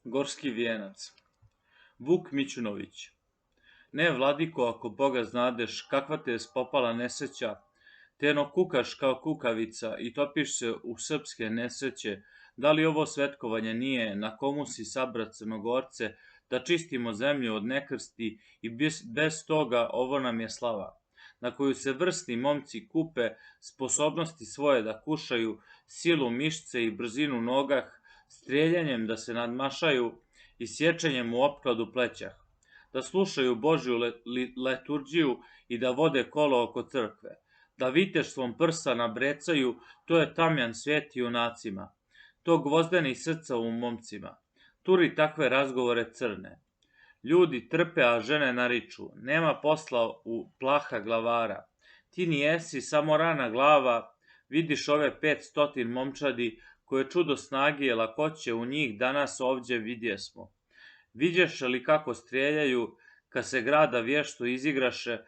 Gorski vijenac. Vuk Mićunović. Ne, vladiko, ako Boga znadeš, kakva te je spopala nesreća, te eno kukaš kao kukavica i topiš se u srpske nesreće, da li ovo svetkovanje nije, na komu si sabrat Crnogorce, da čistimo zemlju od nekrsti i bez toga ovo nam je slava, na koju se vrsni momci kupe sposobnosti svoje da kušaju, silu mišce i brzinu nogah, strijeljanjem da se nadmašaju i sječenjem u opkladu plećah, da slušaju Božju leturđiju i da vode kolo oko crkve, da viteštvom prsa nabrecaju, to je tamjan svijet junacima, to gvozdeni srca u momcima, turi takve razgovore crne. Ljudi trpe, a žene nariču, nema posla u plaha glavara, ti nijesi samo rana glava, vidiš ove 500 momčadi, koje čudo snage i lakoće u njih danas ovdje vidjesmo. Viđeš li kako strijeljaju, kad se grada vješto izigraše,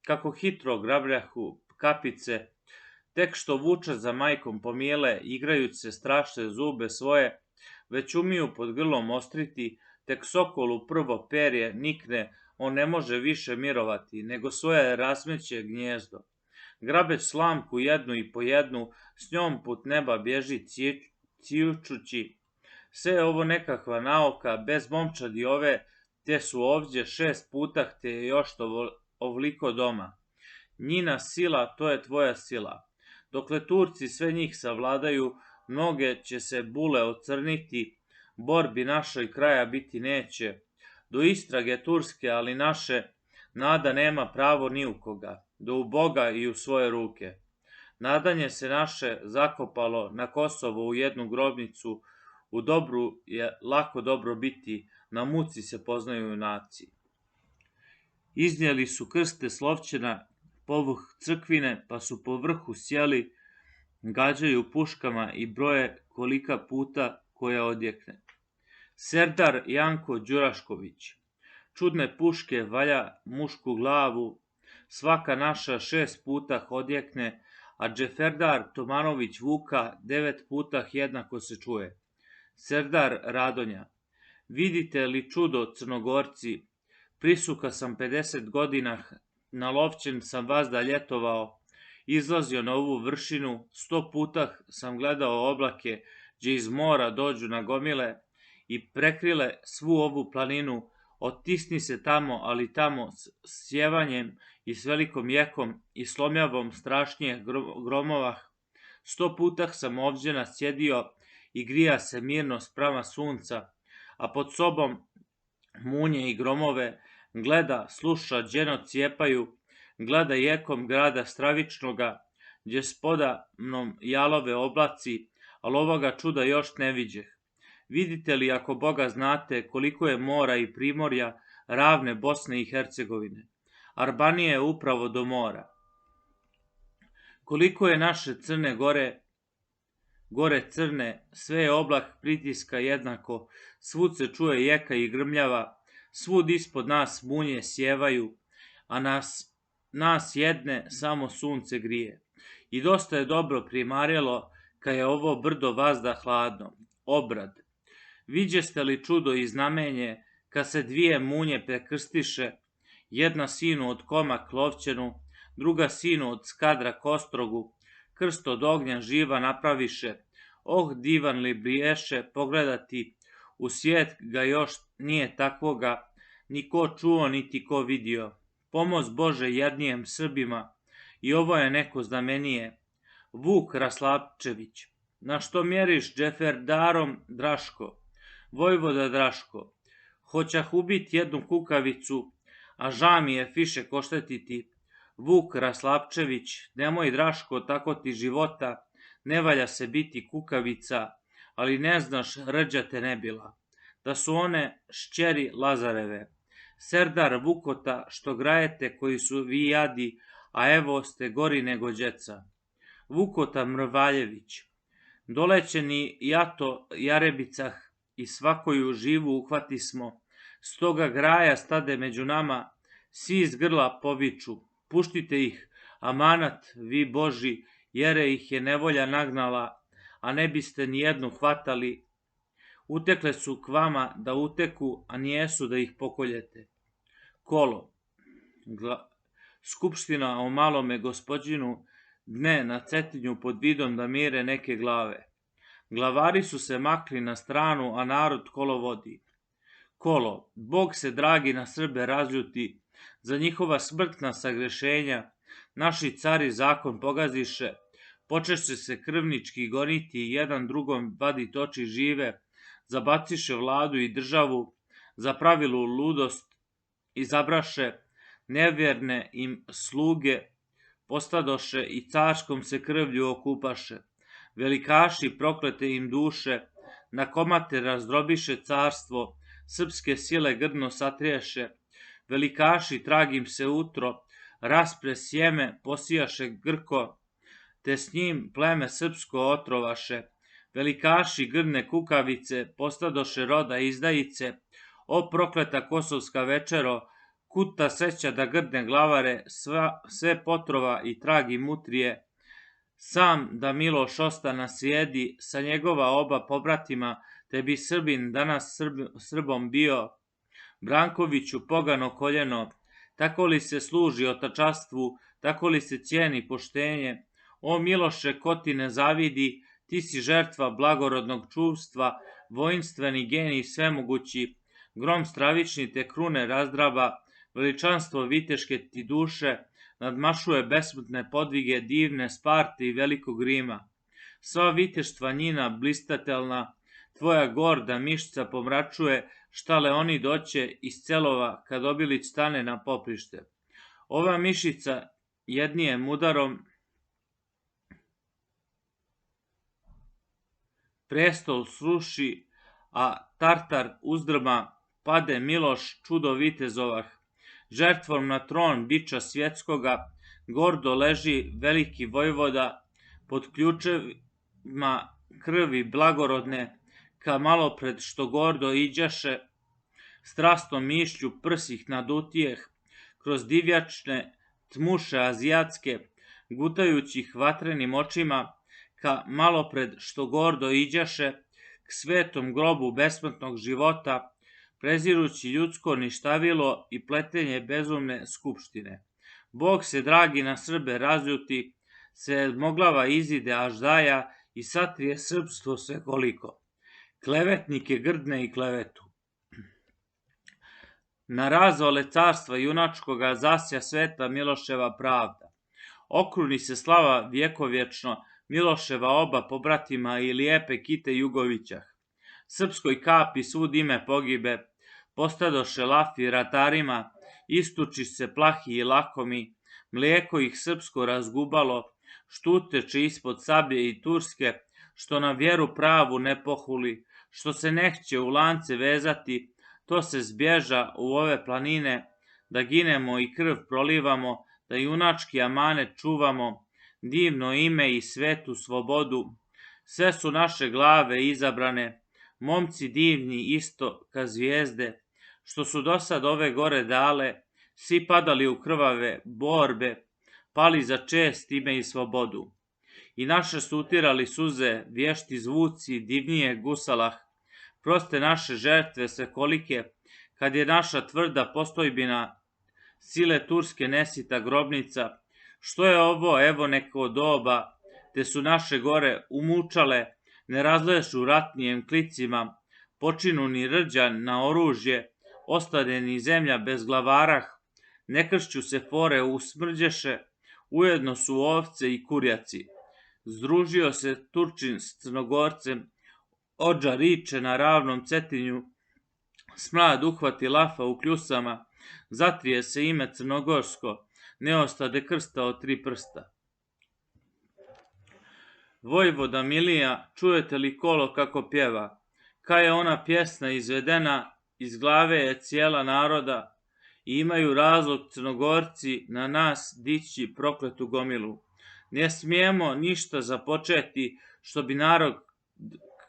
kako hitro grabljahu kapice, tek što vuče za majkom pomijele, igrajući se strašne zube svoje, već umiju pod grlom ostriti, tek sokolu prvo perje nikne, on ne može više mirovati, nego svoje razmeće gnjezdo. Grabeć slamku jednu i po jednu, s njom put neba bježi cijučući. Sve je ovo nekakva nauka, bez momčadi ove, te su ovdje 6 puta, te je još to ovliko doma. Njina sila, to je tvoja sila. Dokle Turci sve njih savladaju, mnoge će se bule ocrniti, borbi našoj kraja biti neće. Do istrage turske, ali naše, nada nema pravo ni u koga, do u Boga i u svoje ruke. Nadanje se naše zakopalo na Kosovo u jednu grobnicu, u dobru je lako dobro biti, na muci se poznaju junaci. Iznijeli su krste Slovćena povrh crkvine, pa su po vrhu sjeli, gađaju puškama i broje kolika puta koja odjekne. Serdar Janko Đurašković. Čudne puške valja mušku glavu, svaka naša 6 puta odjekne, a Džeferdar Tomanović Vuka 9 puta jednako se čuje. Serdar Radonja. Vidite li čudo, Crnogorci, prisuka sam 50 godina, na Lovćen sam vazda ljetovao, izlazio na ovu vršinu, 100 puta sam gledao oblake, gdje iz mora dođu na gomile i prekrile svu ovu planinu, otisni se tamo, ali tamo s sjevanjem i s velikom jekom i slomjavom strašnije gromovah. 100 puta sam ovdje nasjedio i grija se mirno sprama sunca, a pod sobom munje i gromove, gleda, sluša, đeno cijepaju, gleda jekom grada stravičnoga, gdje spoda mnom jalove oblaci, ali ovoga čuda još ne viđeh. Vidite li, ako Boga znate, koliko je mora i primorja ravne Bosne i Hercegovine? Arbanije je upravo do mora. Koliko je naše Crne gore crne, sve je oblak pritiska jednako, svud se čuje jeka i grmljava, svud ispod nas munje sjevaju, a nas jedne samo sunce grije. I dosta je dobro primarjelo, kad je ovo brdo vazda hladno. Obrad. Viđeste li čudo i znamenje, kad se dvije munje prekrstiše, jedna sinu od Koma Lovćenu, druga sinu od Skadra Kostrogu, krst od ognja živa napraviše, divan li biješe pogledati, u svijet ga još nije takvoga, ni ko čuo, niti ko vidio. Pomoz Bože jednijem Srbima, i ovo je neko znamenije. Vuk Raslapčević. Na što mjeriš Džeferdarom Draško? Vojvoda Draško. Hoćah ubit jednu kukavicu, a ža mi je fiše koštetiti. Vuk Raslapčević, nemoj Draško tako ti života, ne valja se biti kukavica, ali ne znaš, rđa te ne bila. Da su one šćeri Lazareve. Serdar Vukota, što grajete, koji su vi jadi, a evo ste gori nego djeca. Vukota Mrvaljević. Dolećeni jato Jarebicah i svakoju živu uhvatismo, stoga graja stade među nama, svi iz grla poviču, puštite ih, amanat, vi Boži, jere ih je nevolja nagnala, a ne biste ni jednu hvatali. Utekle su k vama da uteku, a nijesu da ih pokoljete. Kolo. Skupština o malome gospodinu dne na Cetinju pod vidom da mire neke glave. Glavari su se makli na stranu, a narod kolo vodi. Kolo. Bog se dragi na Srbe razljuti, za njihova smrtna sagrešenja, naši cari zakon pogaziše, počeše se krvnički goniti i jedan drugom vadit oči žive, zabaciše vladu i državu, za pravilu ludost izabraše, nevjerne im sluge postadoše i carskom se krvlju okupaše. Velikaši proklete im duše, na komate razdrobiše carstvo, srpske sile grdno satriješe, velikaši tragim se utro, raspre sjeme posijaše grko, te s njim pleme srpsko otrovaše, velikaši grdne kukavice postadoše roda izdajice, o prokleta kosovska večero, kud ta sreća da grdne glavare, sve potrova i tragi mutrije, sam da Miloš ostana sjedi sa njegova oba pobratima, te bi Srbin danas Srbom bio, Brankoviću pogano koljeno, tako li se služi otačastvu, tako li se cijeni poštenje, o Miloše, ko ti ne zavidi, ti si žrtva blagorodnog čuvstva, vojinstveni genij svemogući, grom stravični te krune razdraba, veličanstvo viteške ti duše, nadmašuje besmrtne podvige divne Sparte i velikog Rima. Sva viteštva njina blistatelna, tvoja gorda mišca pomračuje, šta Leoni doće iz celova kad Obilić stane na poprište. Ova mišica jednijem udarom prestol sruši, a Tartar uzdrma, pade Miloš čudo vitezovah, žrtvom na tron biča svjetskoga, gordo leži veliki vojvoda, pod ključevima krvi blagorodne, ka malo pred što gordo iđaše, strastom mišlju prsih nadutijeh, kroz divjačne tmuše azijatske, gutajući vatrenim očima, ka malo pred što gordo iđaše, k svetom grobu besmrtnog života, prezirući ljudsko ništavilo i pletenje bezumne skupštine. Bog se dragi na Srbe razljuti, sedmoglava izide Aždaja i satrije srpstvo svekoliko. Klevetnike grdne i klevetu. Na razvale carstva junačkoga zasja sveta Miloševa pravda. Okruni se slava vjekovječno Miloševa oba pobratima i lijepe kite Jugovićah. Srpskoj kapi svud ime pogibe, postadoše lafi ratarima, istuči se plahi i lakomi, mlijeko ih srpsko razgubalo, štuteče ispod sablje i turske, što na vjeru pravu ne pohuli, što se nehće u lance vezati, to se zbježa u ove planine, da ginemo i krv prolivamo, da junački amanet čuvamo, divno ime i svetu slobodu, sve su naše glave izabrane, momci divni isto ka zvijezde, što su dosad ove gore dale, svi padali u krvave borbe, pali za čest ime i slobodu. I naše su utirali suze, vješti zvuci, divnije gusalah, proste naše žrtve svekolike, kad je naša tvrda postojbina, sile turske nesita grobnica, što je ovo, evo neko doba, te su naše gore umučale, ne razlešu ratnijem klicima, počinu ni rđan na oružje, ostade ni zemlja bez glavarah, ne kršću se fore usmrđeše, ujedno su ovce i kurjaci. Združio se Turčin s Crnogorcem, ođa riče na ravnom Cetinju, smrad uhvati lafa u kljusama, zatrije se ime crnogorsko, ne ostade krsta od 3 prsta. Vojvoda Milija, čujete li kolo kako pjeva? Ka je ona pjesna izvedena, iz glave je cijela naroda, i imaju razlog Crnogorci na nas dići prokletu gomilu. Ne smijemo ništa započeti, što bi narod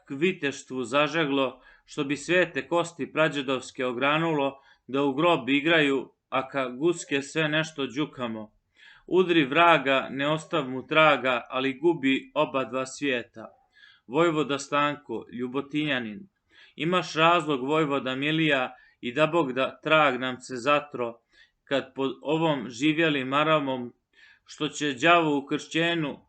k viteštvu zažeglo, što bi svete kosti prađedovske ogranulo, da u grob igraju, a ka guske sve nešto đukamo. Udri vraga, ne ostav mu traga, ali gubi oba dva svijeta. Vojvoda Stanko, Ljubotinjanin. Imaš razlog, vojvoda Milija, i da Bog da trag nam se zatro, kad pod ovom živjeli maramom, što će đavo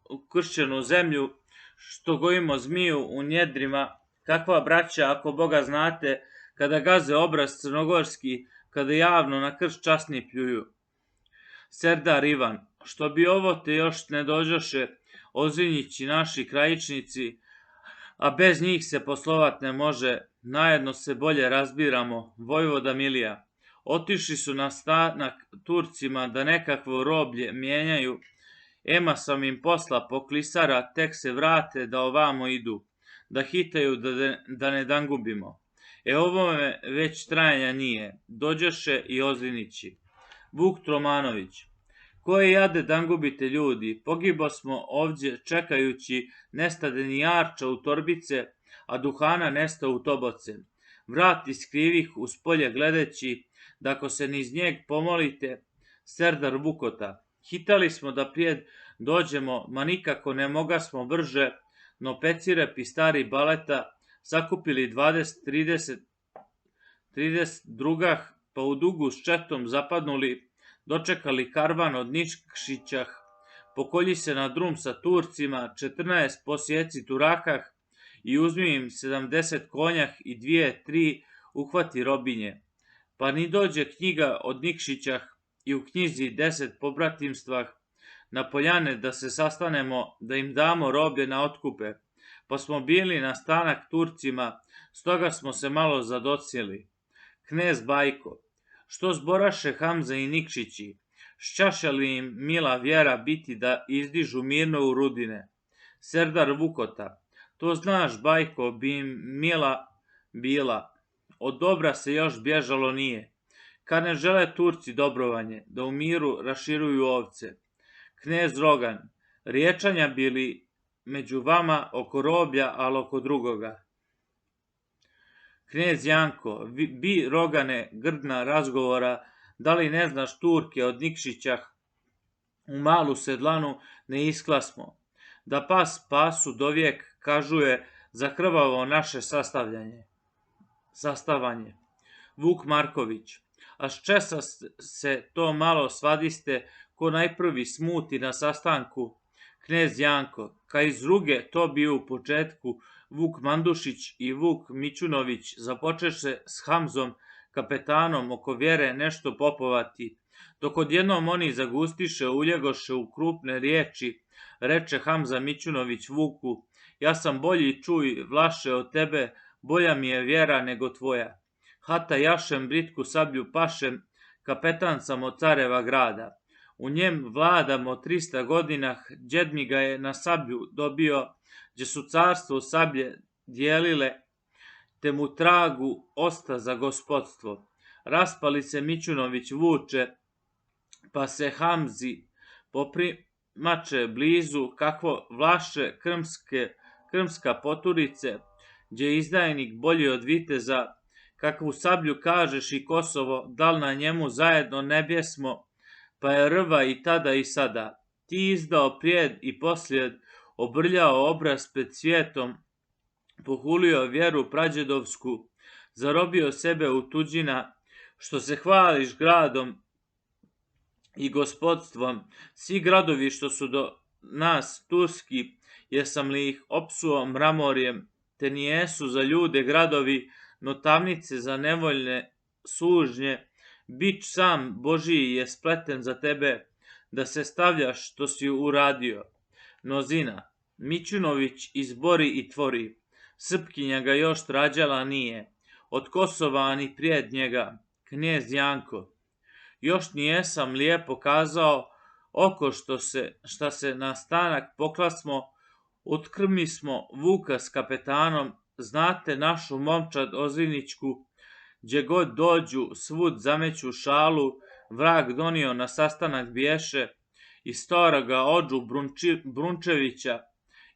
u kršćenu zemlju, što gojimo zmiju u njedrima, kakva braća, ako Boga znate, kada gaze obraz crnogorski, kada javno na krst časni pljuju. Serdar Ivan, što bi ovo te još ne dođoše, Ozrinjići naši krajičnici, a bez njih se poslovat ne može, najedno se bolje razbiramo, vojvoda Milija. Otišli su na stanak Turcima da nekakvo roblje mijenjaju, ema sam im posla po klisara, tek se vrate da ovamo idu, da hitaju da ne dangubimo. Ovome već trajanja nije, dođoše i Ozrinići. Vuk Tromanović, koje jade dangubite ljudi, pogibo smo ovdje čekajući, nestade ni jarča u torbice, a duhana nesta u toboce. Vrat iz krivih uz polje gledeći, da ako se niz njeg pomolite, Serdar Vukota. Hitali smo da prijed dođemo, ma nikako ne moga smo brže, no pecirepi stari baleta sakupili 20-30 drugah, pa u dugu s četom zapadnuli, dočekali karvan od Nikšićah, pokolji se na drum sa Turcima, 14 posjeci Turakah i uzmi im 70 konjah i 2-3 uhvati robinje. Pa ni dođe knjiga od Nikšićah i u knjizi 10 pobratimstvah na poljane da se sastanemo, da im damo roblje na otkupe, pa smo bili na stanak Turcima, stoga smo se malo zadocnili. Knez Bajko, što zboraše Hamza i Nikšići, šćaša li im mila vjera biti da izdižu mirno u rudine? Serdar Vukota, to znaš, Bajko, bi im mila bila, od dobra se još bježalo nije. Kad ne žele Turci dobrovanje, da u miru raširuju ovce. Knez Rogan, riječanja bili među vama oko roblja, ali oko drugoga. Knez Janko, bi Rogane grdna razgovora, da li ne znaš Turke od Nikšićah, u malu sedlanu ne isklasmo, da pas pasu dovijek, kažuje, za krvavo naše sastavanje. Vuk Marković, a s česa se to malo svadiste, ko najprvi smuti na sastanku? Knez Janko, ka iz druge to bi u početku Vuk Mandušić i Vuk Mićunović započeše s Hamzom, kapetanom, oko vjere nešto popovati, dok odjednom oni zagustiše, uljegoše u krupne riječi, reče Hamza Mićunović Vuku, ja sam bolji čuj, Vlaše, od tebe, bolja mi je vjera nego tvoja. Hata jašem, britku sablju pašem, kapetan sam od careva grada. U njem vladamo 300 godinah, džed mi ga je na sablju dobio, gdje su carstvo sablje dijelile, te mu tragu osta za gospodstvo. Raspali se Mićunović Vuče, pa se Hamzi poprimače blizu, kakvo Vlaše krmska poturice, gdje je izdajnik bolji od viteza, kakvu sablju kažeš i Kosovo, dal na njemu zajedno ne bjesmo, pa je rva i tada i sada. Ti izdao prijed i poslijed, obrljao obraz pred svijetom, pohulio vjeru prađedovsku, zarobio sebe u tuđina, što se hvališ gradom i gospodstvom, svi gradovi što su do nas turski, jesam li ih opsuo mramorjem, te nijesu za ljude gradovi, no tamnice za nevoljne sužnje, bič sam Božiji je spleten za tebe, da se stavljaš što si uradio. Nozina, Mićunović izbori i tvori, Srpkinja ga još rađala nije, od Kosova ni prijed njega. Knez Janko, još nijesam lijepo kazao, oko šta se na stanak poklasmo, otkrmi smo Vuka s kapetanom, znate našu momčad Ozrinićku, gdje god dođu, svud zameću šalu, vrag donio na sastanak biješe, i staroga ođu Brunčevića,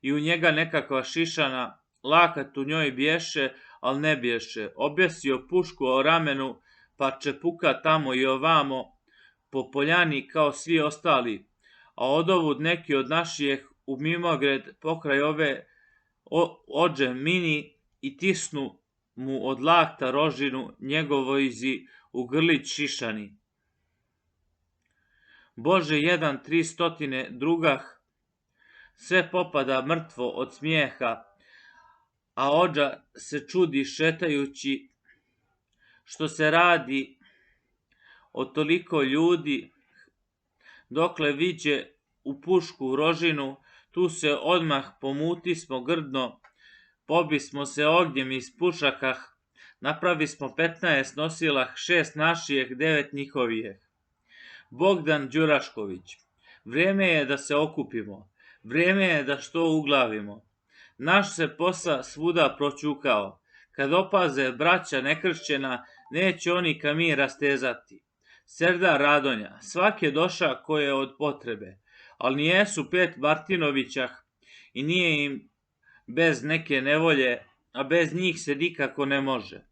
i u njega nekakva šišana, lakat u njoj biješe, al ne biješe, objesio pušku o ramenu, pa čepuka tamo i ovamo, po poljani kao svi ostali, a odovud neki od naših u mimogred pokraj ove ođe mini i tisnu mu od lakta rožinu, njegovojzi u grlić šišani. Bože jedan 300 drugah, sve popada mrtvo od smijeha, a ođa se čudi šetajući što se radi o toliko ljudi, dokle viđe u pušku rožinu, tu se odmah pomutismo grdno, pobismo se ognjem iz pušakah, napravismo 15 nosilah, 6 našijeh, 9 njihovijeh. Bogdan Đurašković, vrijeme je da se okupimo, vrijeme je da što uglavimo. Naš se posla svuda proćukao, kad opaze braća nekršćena, neće oni ka mi rastezati. Serdar Radonja, svak je doša ko je od potrebe, ali nijesu 5 Martinovićah i nije im bez neke nevolje, a bez njih se nikako ne može.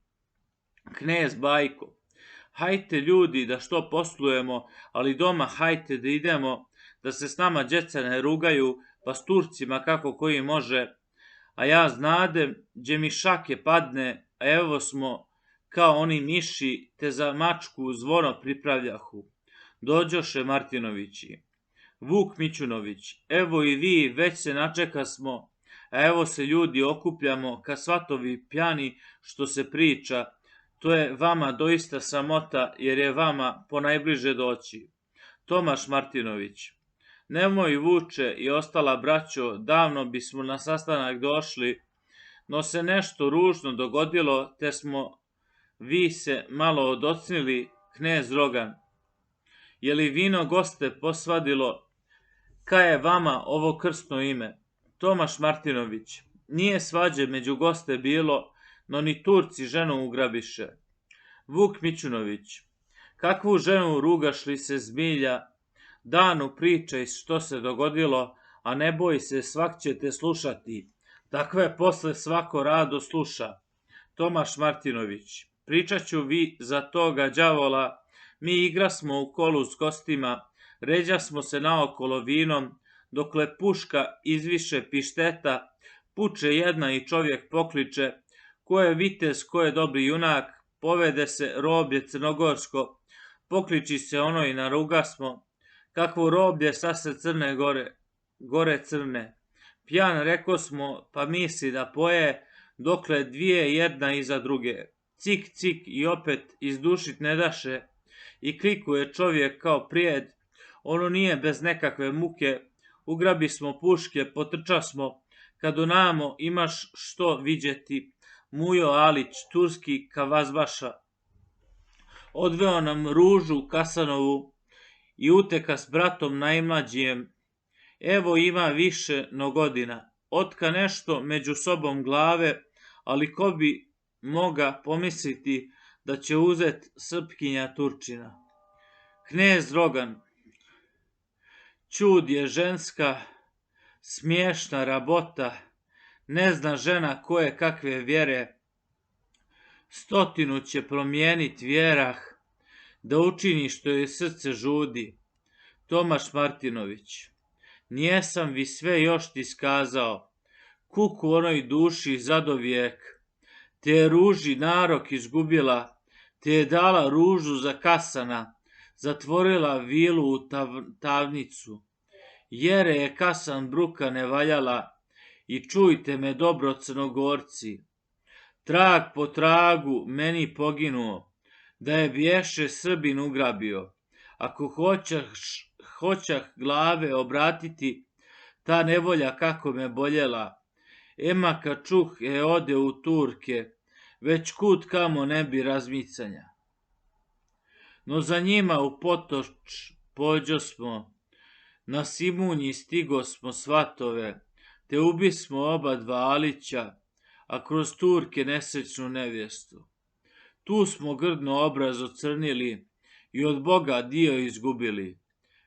Knez Bajko, hajte ljudi da što poslujemo, ali doma hajte da idemo, da se s nama djeca ne rugaju, pa s Turcima kako koji može, a ja znadem, gdje mi šake padne, a evo smo kao oni miši, te za mačku zvono pripravljahu. Dođoše Martinovići. Vuk Mićunović, evo i vi, već se načekasmo, a evo se ljudi okupljamo, ka svatovi pjani što se priča, to je vama doista samota, jer je vama ponajbliže doći. Tomaš Martinović, nemoj Vuče i ostala braćo, davno bismo na sastanak došli, no se nešto ružno dogodilo, te smo vi se malo odocnili, knez Rogan. Je li vino goste posvadilo, ka je vama ovo krstno ime? Tomaš Martinović, nije svađe među goste bilo, no ni Turci ženu ugrabiše. Vuk Mićunović, kakvu ženu rugaš li se zmilja, danu pričaj što se dogodilo, a ne boj se, svak će te slušati, takve posle svako rado sluša. Tomaš Martinović, pričat ću vi za toga đavola, mi igrasmo u kolu s gostima, ređasmo se naokolo vinom, dokle puška izviše pišteta, puče jedna i čovjek pokliče, ko je vitez, ko je dobri junak, povede se roblje crnogorsko, pokliči se ono i narugasmo, kakvo roblje sase Crne Gore, gore crne. Pjan rekosmo, pa misli da poje, dokle dvije jedna iza druge. Cik, cik i opet izdušit ne daše, i klikuje čovjek kao prijed, ono nije bez nekakve muke, ugrabismo puške, potrčasmo, kad onamo imaš što viđeti, Mujo Alić, turski kavazbaša. Odveo nam Ružu Kasanovu i uteka s bratom najmlađijem. Evo ima više no godina. Otka nešto među sobom glave, ali ko bi moga pomisliti da će uzet Srpkinja Turčina. Knez Rogan, čud je ženska, smiješna rabota, ne zna žena koje kakve vjere, 100 će promijenit vjerah, da učini što joj srce žudi. Tomaš Martinović, nijesam vi sve još ti skazao, kuku onoj duši zadovijek, te je Ruži narok izgubila, te je dala Ružu za Kasana, zatvorila vilu u tavnicu, jere je Kasan bruka ne valjala, i čujte me dobro Crnogorci, trag po tragu meni poginuo, da je bješe Srbin ugrabio, ako hoćah glave obratiti, ta nevolja kako me boljela, ema kad čuh ode u Turke, već kud kamo ne bi razmicanja. No za njima u potoč pođosmo, na Simunji stigosmo svatove, te ubismo oba dva Alića, a kroz Turke nesrećnu nevjestu. Tu smo grdno obraz ocrnili i od Boga dio izgubili.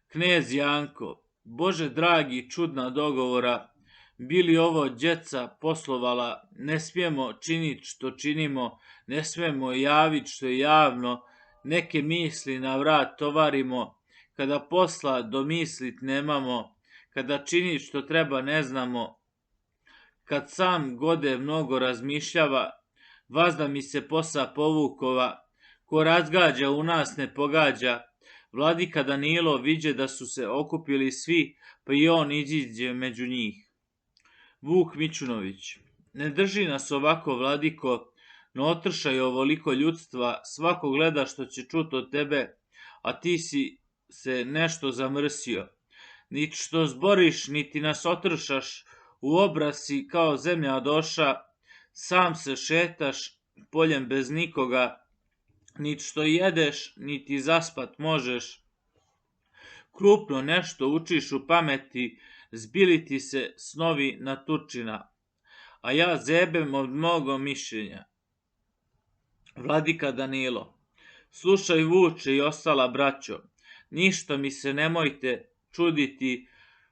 Knez Janko, Bože dragi, čudna dogovora, bili ovo djeca poslovala, ne smijemo činit što činimo, ne smijemo javit što je javno, neke misli na vrat tovarimo, kada posla domislit nemamo, kada činit što treba ne znamo, kad sam gode mnogo razmišljava, vazda mi se posa povukova, ko razgađa u nas ne pogađa, vladika Danilo viđe da su se okupili svi, pa i on iziđe među njih. Vuk Mićunović. Ne drži nas ovako, vladiko, no otršaj ovoliko ljudstva, svako gleda što će čut od tebe, a ti si se nešto zamrsio. Niti što zboriš, niti nas otršaš, u obraz si kao zemlja doša, sam se šetaš poljem bez nikoga, niti što jedeš, niti zaspat možeš. Krupno nešto učiš u pameti, zbili ti se snovi na Turčina, a ja zebem od mnogo mišljenja. Vladika Danilo. Slušaj, Vuče i ostala braćo, ništa mi se nemojte čuditi,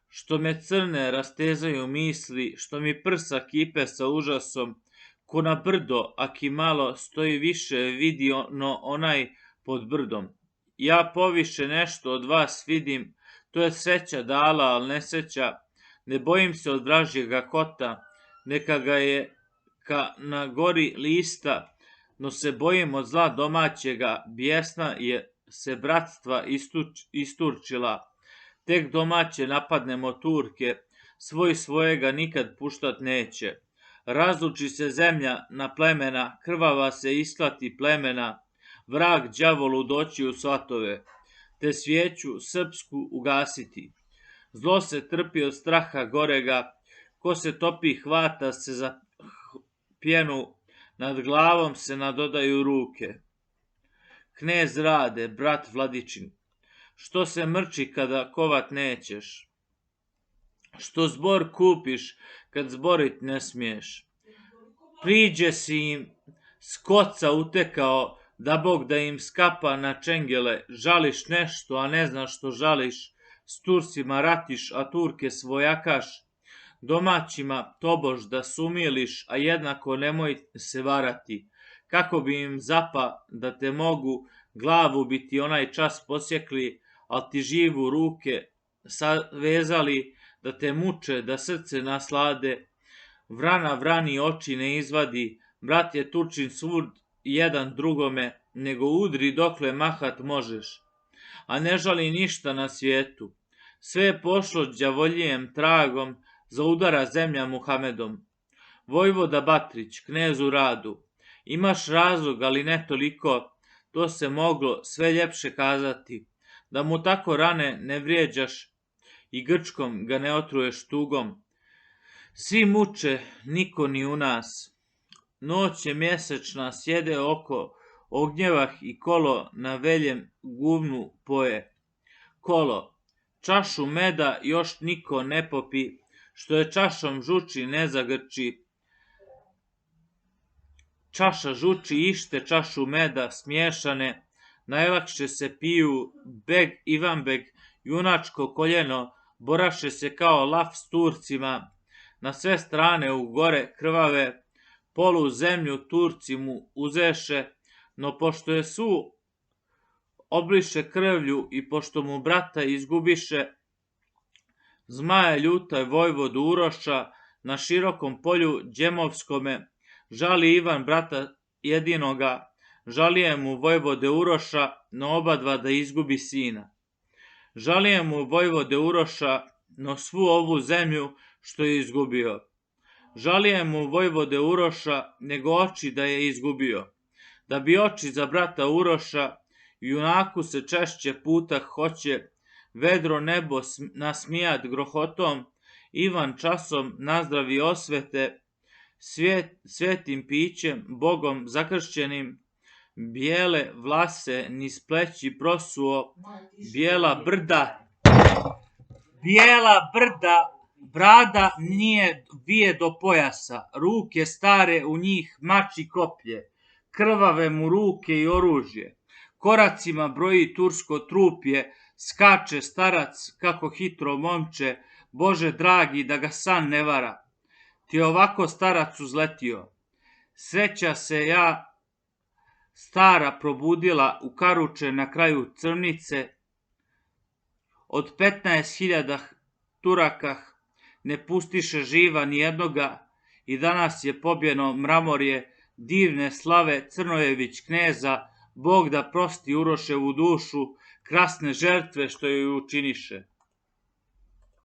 što me crne rastezaju misli, što mi prsa kipe sa užasom, ko na brdo, aki malo stoji više vidio no onaj pod brdom. Ja poviše nešto od vas vidim, to je sreća dala, al nesreća, ne bojim se od vražjega kota, neka ga je ka na gori lista, no se bojim od zla domaćega, bijesna je se bratstva isturčila. Tek domaće napadnemo Turke, svoj svojega nikad puštat neće. Razluči se zemlja na plemena, krvava se isklati plemena, vrag đavolu doći u svatove, te svijeću srpsku ugasiti. Zlo se trpi od straha gorega, ko se topi hvata se za pjenu, nad glavom se nadodaju ruke. Knez Rade, brat Vladičin, što se mrči kada kovat nećeš? Što zbor kupiš kad zborit ne smiješ? Priđe si im s koca utekao, da Bog da im skapa na čengele, žališ nešto, a ne znaš što žališ, s Turcima ratiš, a Turke svojakaš, domaćima tobož da sumiliš, a jednako nemoj se varati, kako bi im zapa da te mogu, glavu bi ti onaj čas posjekli, al ti živu ruke vezali, da te muče, da srce naslade, vrana vrani oči ne izvadi, brat je Turčin svud jedan drugome, nego udri dokle mahat možeš, a ne žali ništa na svijetu. Sve je pošlo đavoljijem tragom, za udara zemlja Muhamedom. Vojvoda Batrić, knezu Radu, imaš razlog, ali ne toliko, to se moglo sve ljepše kazati, da mu tako rane ne vrijeđaš i Grčkom ga ne otruješ tugom. Svi muče, niko ni u nas. Noć je mjesečna, sjede oko ognjevah i kolo na veljem guvnu poje. Kolo, čašu meda još niko ne popi, što je čašom žuči ne zagrči. Čaša žuči ište čašu meda smiješane, najlakše se piju Beg Ivanbeg, junačko koljeno, boraše se kao lav s Turcima, na sve strane u gore krvave, polu zemlju Turci mu uzeše, no pošto je svu obliše krvlju i pošto mu brata izgubiše, zmaja ljuta vojvodu Uroša, na širokom polju Đemovskome, žali Ivan brata jedinoga, žalije mu vojvode Uroša, no obadva da izgubi sina. Žalije mu vojvode Uroša, no svu ovu zemlju što je izgubio. Žalije mu vojvode Uroša, nego oči da je izgubio. Da bi oči za brata Uroša, junaku se češće puta hoće, vedro nebo nasmijat grohotom, Ivan časom nazdravi osvete, svetim pićem, Bogom zakršćenim, bijele vlase niz pleći prosuo, bijela brda, brada nije vije do pojasa, ruke stare u njih mači koplje, krvave mu ruke i oružje, koracima broji tursko trupje, skače starac kako hitro momče, Bože dragi da ga san ne vara. Ti ovako starac uzletio. Sreća se ja stara probudila u karuče na kraju crnice, od 15.000 Turaka ne pustiše živa nijednoga i danas je pobjeno mramorje divne slave Crnojević kneza, Bog da prosti Uroševu dušu, krasne žrtve što joj učiniše.